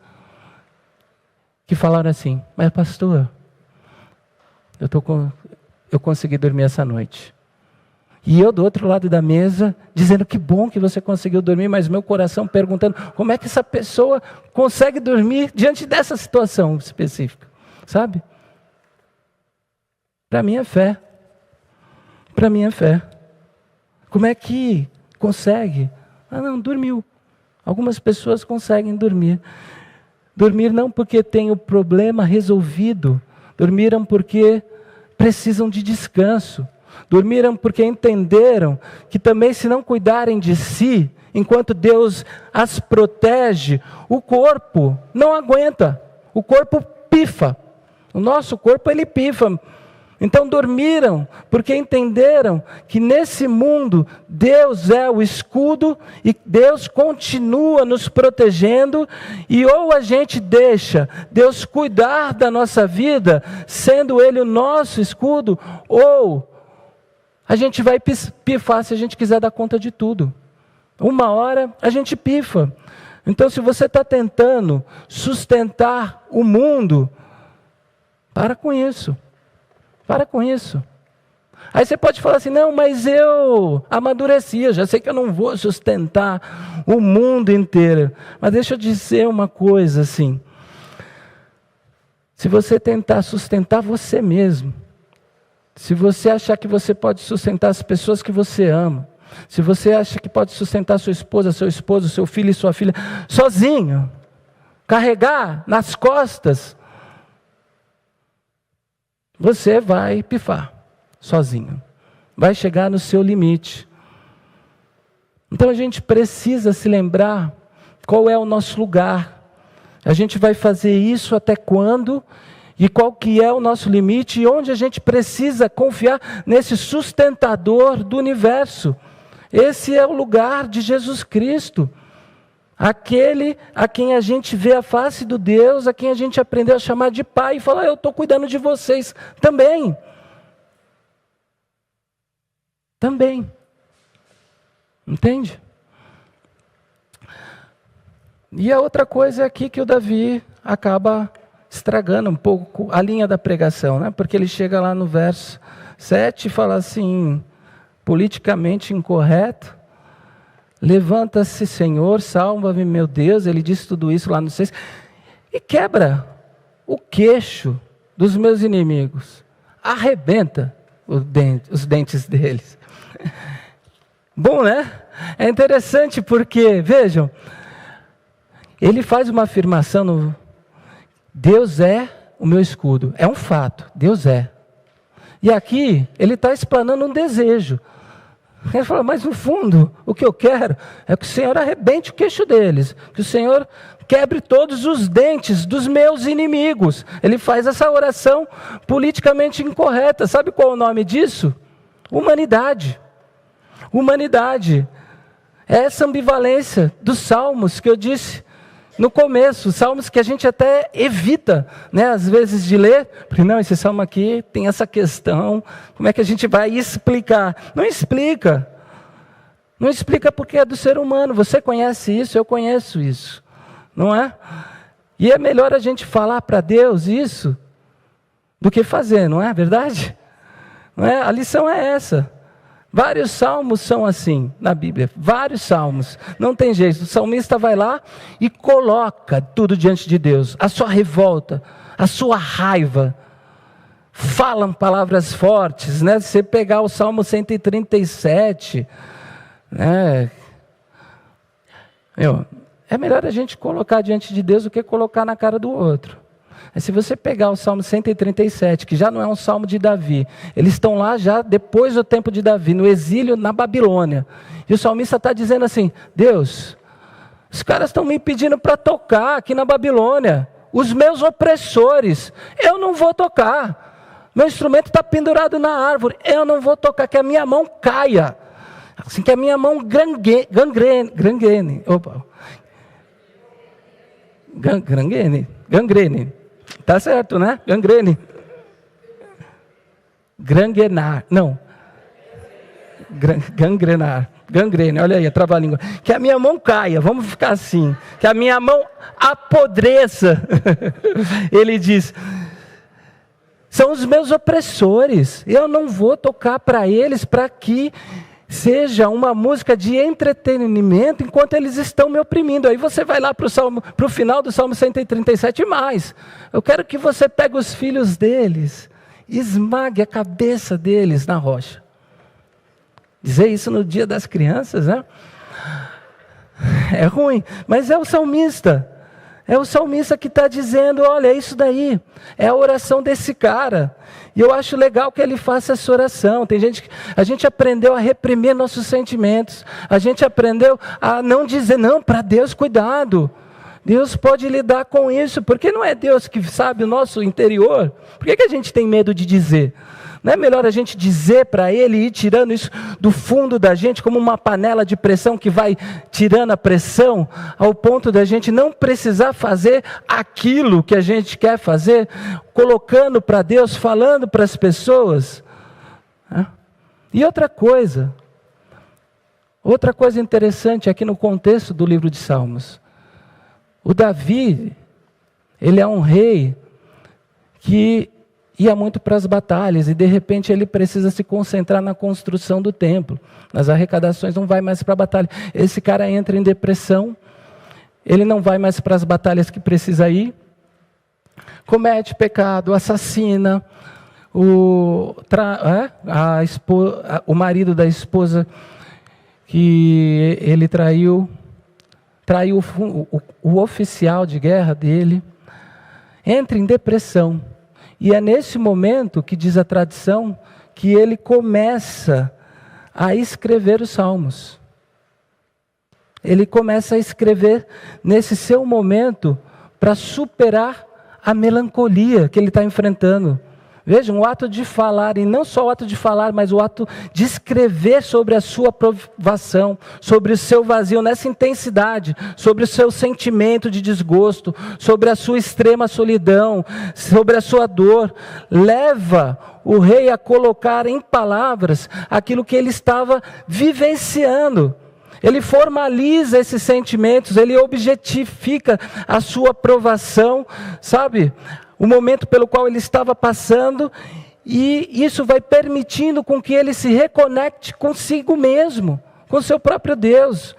Speaker 1: que falaram assim, mas pastor, eu consegui dormir essa noite. E eu do outro lado da mesa, dizendo que bom que você conseguiu dormir, mas meu coração perguntando, como é que essa pessoa consegue dormir diante dessa situação específica? Sabe? Para mim é fé. Para mim é fé. Como é que consegue? Dormiu. Algumas pessoas conseguem dormir. Dormir não porque tem o problema resolvido, dormiram porque precisam de descanso. Dormiram porque entenderam que também se não cuidarem de si, enquanto Deus as protege, o corpo não aguenta, o corpo pifa, o nosso corpo ele pifa. Então dormiram porque entenderam que nesse mundo Deus é o escudo e Deus continua nos protegendo, e ou a gente deixa Deus cuidar da nossa vida, sendo Ele o nosso escudo, ou a gente vai pifar se a gente quiser dar conta de tudo. Uma hora a gente pifa. Então, se você está tentando sustentar o mundo, para com isso. Para com isso. Aí você pode falar assim, não, mas eu amadureci, eu já sei que eu não vou sustentar o mundo inteiro. Mas deixa eu dizer uma coisa assim. Se você tentar sustentar você mesmo, se você achar que você pode sustentar as pessoas que você ama, se você acha que pode sustentar sua esposa, seu esposo, seu filho e sua filha, sozinho, carregar nas costas, você vai pifar, sozinho. Vai chegar no seu limite. Então a gente precisa se lembrar qual é o nosso lugar. A gente vai fazer isso até quando? E qual que é o nosso limite, e onde a gente precisa confiar nesse sustentador do universo. Esse é o lugar de Jesus Cristo. Aquele a quem a gente vê a face do Deus, a quem a gente aprendeu a chamar de Pai, e fala, eu estou cuidando de vocês também. Também. Entende? E a outra coisa é aqui que o Davi acaba estragando um pouco a linha da pregação, né? Porque ele chega lá no verso 7 e fala assim, politicamente incorreto, levanta-se, Senhor, salva-me, meu Deus. Ele disse tudo isso lá no 6, e quebra o queixo dos meus inimigos, arrebenta os dentes deles. Bom, né? É interessante porque, vejam, ele faz uma afirmação no Deus é o meu escudo. É um fato, Deus é. E aqui, ele está explanando um desejo. Ele fala, mas no fundo, o que eu quero é que o Senhor arrebente o queixo deles. Que o Senhor quebre todos os dentes dos meus inimigos. Ele faz essa oração politicamente incorreta. Sabe qual é o nome disso? Humanidade. Humanidade. É essa ambivalência dos salmos que eu disse no começo, salmos que a gente até evita, né, às vezes de ler, porque não, esse salmo aqui tem essa questão, como é que a gente vai explicar? Não explica. Não explica porque é do ser humano, você conhece isso, eu conheço isso, não é? E é melhor a gente falar para Deus isso, do que fazer, não é verdade? Não é? A lição é essa. Vários salmos são assim na Bíblia, vários salmos, não tem jeito, o salmista vai lá e coloca tudo diante de Deus, a sua revolta, a sua raiva, falam palavras fortes, né? Se você pegar o Salmo 137, é melhor a gente colocar diante de Deus do que colocar na cara do outro. Mas se você pegar o Salmo 137, que já não é um salmo de Davi, eles estão lá já depois do tempo de Davi, no exílio na Babilônia. E o salmista está dizendo assim: Deus, os caras estão me pedindo para tocar aqui na Babilônia, os meus opressores, eu não vou tocar. Meu instrumento está pendurado na árvore, eu não vou tocar, que a minha mão caia. Assim que a minha mão gangrene. Tá certo, né? Gangrenar. Gangrene, olha aí, trava-língua. Que a minha mão caia, vamos ficar assim. Que a minha mão apodreça. Ele diz: são os meus opressores. Eu não vou tocar para eles para que seja uma música de entretenimento enquanto eles estão me oprimindo. Aí você vai lá para o final do Salmo 137 e mais. Eu quero que você pegue os filhos deles, esmague a cabeça deles na rocha. Dizer isso no dia das crianças, né? É ruim, mas é o salmista. É o salmista que está dizendo: olha, é isso daí, é a oração desse cara. E eu acho legal que ele faça essa oração. A gente aprendeu a reprimir nossos sentimentos. A gente aprendeu a não dizer não para Deus, cuidado. Deus pode lidar com isso, porque não é Deus que sabe o nosso interior. Por que a gente tem medo de dizer? Não é melhor a gente dizer para Ele e ir tirando isso do fundo da gente, como uma panela de pressão que vai tirando a pressão, ao ponto da gente não precisar fazer aquilo que a gente quer fazer, colocando para Deus, falando para as pessoas? E outra coisa interessante aqui no contexto do livro de Salmos. O Davi, ele é um rei que ia muito para as batalhas e de repente ele precisa se concentrar na construção do templo. Nas arrecadações não vai mais para a batalha. Esse cara entra em depressão, ele não vai mais para as batalhas que precisa ir, comete pecado, assassina o marido da esposa que ele traiu o oficial de guerra dele, entra em depressão. E é nesse momento, que diz a tradição, que ele começa a escrever os salmos. Ele começa a escrever nesse seu momento para superar a melancolia que ele está enfrentando. Vejam, o ato de falar, e não só o ato de falar, mas o ato de escrever sobre a sua provação, sobre o seu vazio, nessa intensidade, sobre o seu sentimento de desgosto, sobre a sua extrema solidão, sobre a sua dor, leva o rei a colocar em palavras aquilo que ele estava vivenciando. Ele formaliza esses sentimentos, ele objetifica a sua provação, sabe? O momento pelo qual ele estava passando, e isso vai permitindo com que ele se reconecte consigo mesmo, com seu próprio Deus.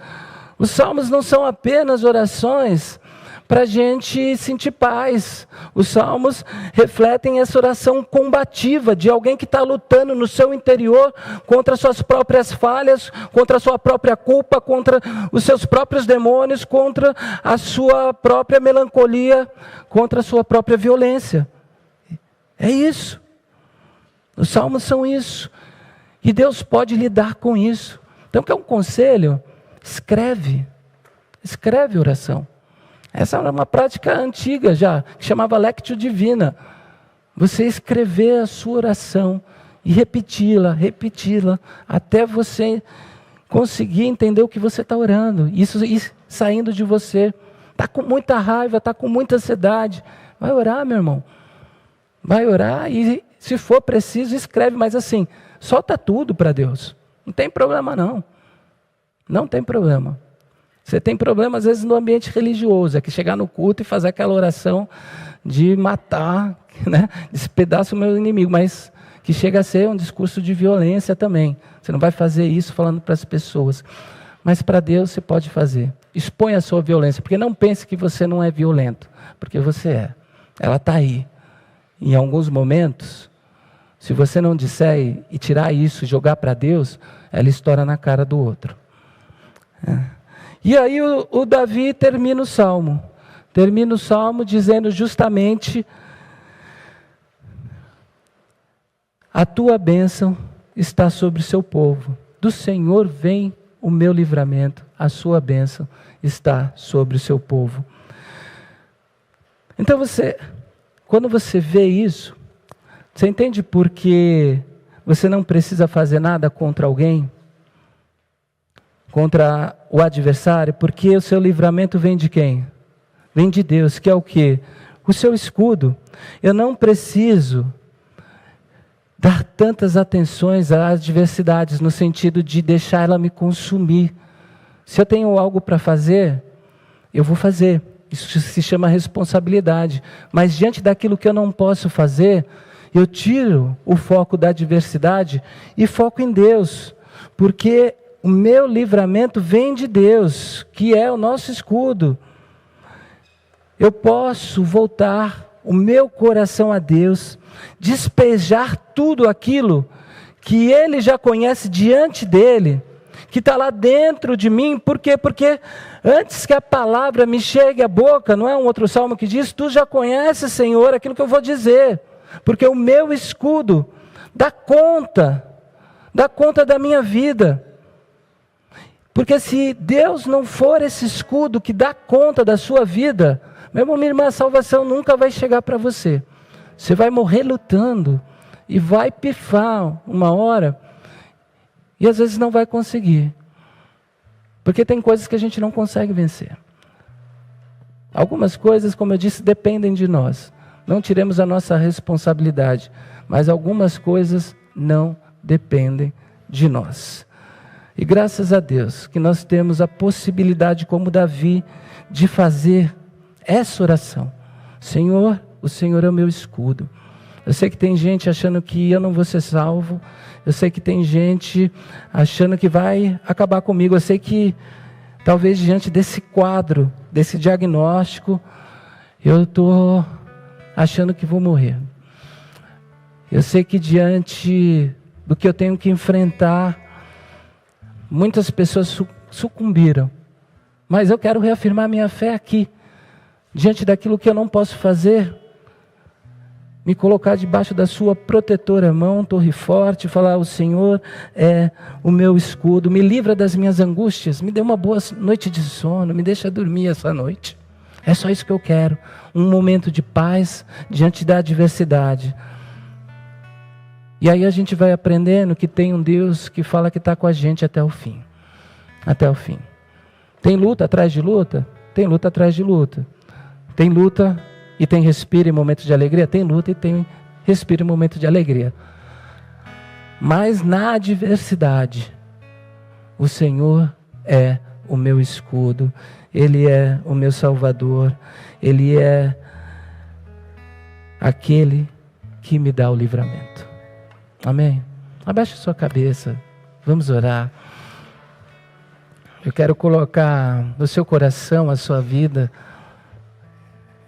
Speaker 1: Os salmos não são apenas orações para a gente sentir paz. Os salmos refletem essa oração combativa de alguém que está lutando no seu interior contra suas próprias falhas, contra a sua própria culpa, contra os seus próprios demônios, contra a sua própria melancolia, contra a sua própria violência. É isso. Os salmos são isso. E Deus pode lidar com isso. Então, quer um conselho? Escreve oração. Essa era uma prática antiga já, que chamava Lectio Divina. Você escrever a sua oração e repeti-la, até você conseguir entender o que você está orando. Isso saindo de você. Está com muita raiva, está com muita ansiedade. Vai orar, meu irmão. Vai orar e, se for preciso, escreve. Mas assim, solta tudo para Deus. Não tem problema não. Não tem problema. Você tem problema às vezes no ambiente religioso. É que chegar no culto e fazer aquela oração de matar, né? Despedaça o meu inimigo. Mas que chega a ser um discurso de violência também. Você não vai fazer isso falando para as pessoas. Mas para Deus você pode fazer. Expõe a sua violência. Porque não pense que você não é violento. Porque você é. Ela está aí. Em alguns momentos, se você não disser e tirar isso e jogar para Deus, ela estoura na cara do outro. E aí o Davi termina o Salmo. Termina o Salmo dizendo justamente: a tua bênção está sobre o seu povo. Do Senhor vem o meu livramento. A sua bênção está sobre o seu povo. Então quando você vê isso, você entende por que você não precisa fazer nada contra alguém? Contra o adversário? Porque o seu livramento vem de quem? Vem de Deus, que é o quê? O seu escudo. Eu não preciso dar tantas atenções às adversidades, no sentido de deixar ela me consumir. Se eu tenho algo para fazer, eu vou fazer. Isso se chama responsabilidade. Mas diante daquilo que eu não posso fazer, eu tiro o foco da adversidade e foco em Deus. Porque o meu livramento vem de Deus, que é o nosso escudo. Eu posso voltar o meu coração a Deus, despejar tudo aquilo que Ele já conhece diante dEle, que está lá dentro de mim. Por quê? Porque antes que a palavra me chegue à boca, não é um outro salmo que diz: tu já conheces, Senhor, aquilo que eu vou dizer, porque o meu escudo dá conta da minha vida. Porque se Deus não for esse escudo que dá conta da sua vida, meu irmão, minha irmã, a salvação nunca vai chegar para você. Você vai morrer lutando e vai pifar uma hora e às vezes não vai conseguir. Porque tem coisas que a gente não consegue vencer. Algumas coisas, como eu disse, dependem de nós. Não tiremos a nossa responsabilidade, mas algumas coisas não dependem de nós. E graças a Deus que nós temos a possibilidade, como Davi, de fazer essa oração. Senhor, o Senhor é o meu escudo. Eu sei que tem gente achando que eu não vou ser salvo. Eu sei que tem gente achando que vai acabar comigo. Eu sei que talvez diante desse quadro, desse diagnóstico, eu estou achando que vou morrer. Eu sei que diante do que eu tenho que enfrentar, muitas pessoas sucumbiram. Mas eu quero reafirmar minha fé aqui. Diante daquilo que eu não posso fazer, me colocar debaixo da sua protetora mão, torre forte, falar: o Senhor é o meu escudo, me livra das minhas angústias, me dê uma boa noite de sono, me deixa dormir essa noite. É só isso que eu quero, um momento de paz diante da adversidade. E aí a gente vai aprendendo que tem um Deus que fala que está com a gente até o fim. Até o fim. Tem luta atrás de luta? Tem luta atrás de luta. Tem luta e tem respiro em momentos de alegria? Tem luta e tem respiro em momentos de alegria. Mas na adversidade, o Senhor é o meu escudo, Ele é o meu Salvador, Ele é aquele que me dá o livramento. Amém? Abaixe sua cabeça, vamos orar. Eu quero colocar no seu coração a sua vida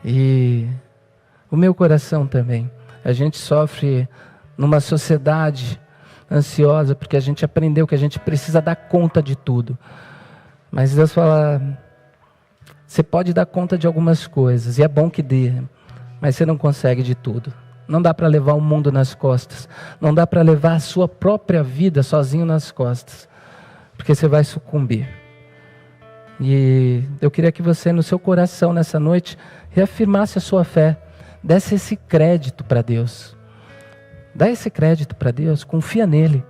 Speaker 1: e o meu coração também. A gente sofre numa sociedade ansiosa porque a gente aprendeu que a gente precisa dar conta de tudo. Mas Deus fala: você pode dar conta de algumas coisas, e é bom que dê, mas você não consegue de tudo. Não dá para levar o mundo nas costas. Não dá para levar a sua própria vida sozinho nas costas, porque você vai sucumbir. E eu queria que você, no seu coração, nessa noite, reafirmasse a sua fé. Desse esse crédito para Deus. Dá esse crédito para Deus, confia nele.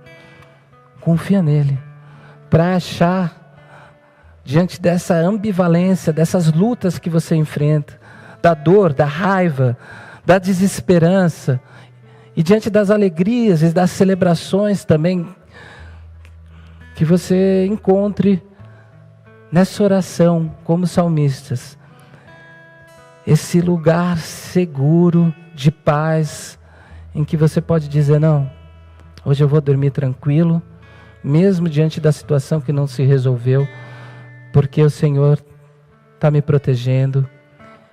Speaker 1: Confia nele. Para achar, diante dessa ambivalência, dessas lutas que você enfrenta, da dor, da raiva, da desesperança, e diante das alegrias e das celebrações também, que você encontre nessa oração, como salmistas, esse lugar seguro de paz, em que você pode dizer: não, hoje eu vou dormir tranquilo, mesmo diante da situação que não se resolveu, porque o Senhor está me protegendo,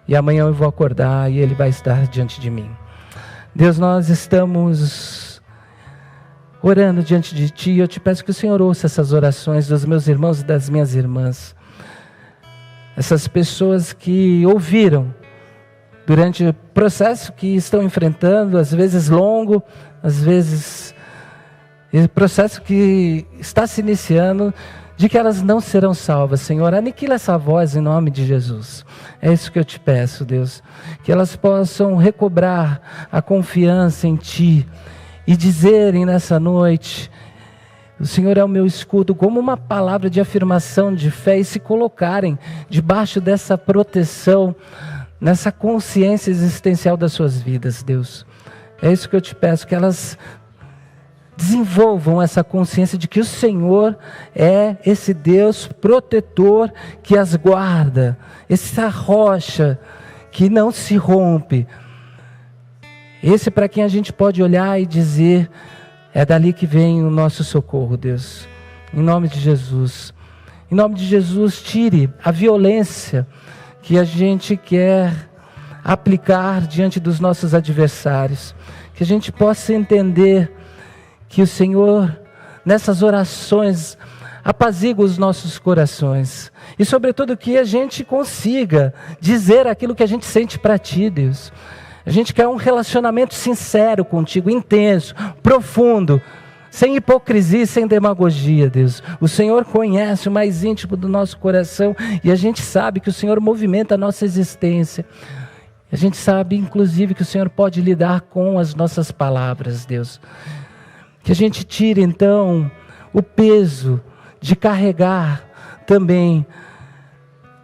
Speaker 1: e amanhã eu vou acordar e Ele vai estar diante de mim. Deus, nós estamos orando diante de Ti, eu te peço que o Senhor ouça essas orações dos meus irmãos e das minhas irmãs, essas pessoas que ouviram durante o processo que estão enfrentando, às vezes longo, às vezes o processo que está se iniciando, de que elas não serão salvas. Senhor, aniquila essa voz em nome de Jesus. É isso que eu te peço, Deus, que elas possam recobrar a confiança em Ti e dizerem nessa noite: o Senhor é o meu escudo, como uma palavra de afirmação de fé, e se colocarem debaixo dessa proteção, nessa consciência existencial das suas vidas, Deus. É isso que eu te peço, que elas desenvolvam essa consciência de que o Senhor é esse Deus protetor que as guarda, essa rocha que não se rompe. Esse para quem a gente pode olhar e dizer: é dali que vem o nosso socorro, Deus. Em nome de Jesus. Em nome de Jesus, tire a violência que a gente quer aplicar diante dos nossos adversários. Que a gente possa entender que o Senhor, nessas orações, apazigua os nossos corações. E sobretudo que a gente consiga dizer aquilo que a gente sente para Ti, Deus. A gente quer um relacionamento sincero contigo, intenso, profundo, sem hipocrisia e sem demagogia, Deus. O Senhor conhece o mais íntimo do nosso coração e a gente sabe que o Senhor movimenta a nossa existência. A gente sabe, inclusive, que o Senhor pode lidar com as nossas palavras, Deus. Que a gente tire, então, o peso de carregar também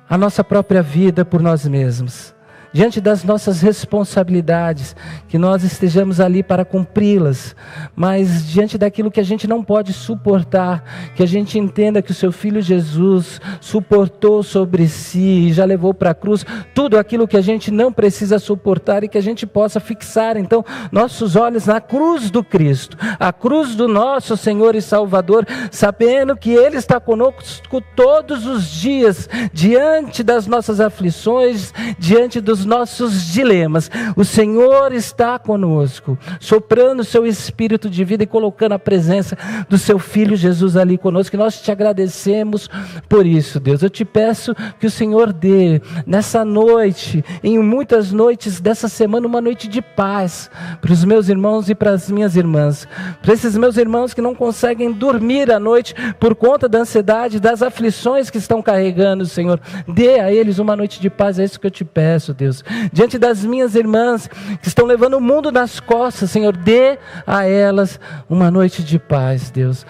Speaker 1: a nossa própria vida por nós mesmos. Diante das nossas responsabilidades, que nós estejamos ali para cumpri-las, mas diante daquilo que a gente não pode suportar, que a gente entenda que o Seu Filho Jesus suportou sobre si e já levou para a cruz tudo aquilo que a gente não precisa suportar, e que a gente possa fixar então nossos olhos na cruz do Cristo, a cruz do nosso Senhor e Salvador, sabendo que Ele está conosco todos os dias, diante das nossas aflições, diante dos nossos dilemas. O Senhor está conosco, soprando o Seu Espírito de vida e colocando a presença do Seu Filho Jesus ali conosco, e nós te agradecemos por isso, Deus. Eu te peço que o Senhor dê nessa noite, em muitas noites dessa semana, uma noite de paz para os meus irmãos e para as minhas irmãs, para esses meus irmãos que não conseguem dormir à noite por conta da ansiedade, das aflições que estão carregando, Senhor. Dê a eles uma noite de paz, é isso que eu te peço, Deus. Diante das minhas irmãs que estão levando o mundo nas costas, Senhor, dê a elas uma noite de paz, Deus.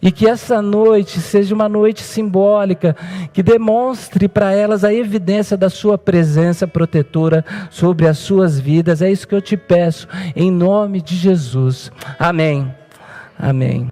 Speaker 1: E que essa noite seja uma noite simbólica, que demonstre para elas a evidência da Sua presença protetora sobre as suas vidas. É isso que eu te peço, em nome de Jesus. Amém. Amém.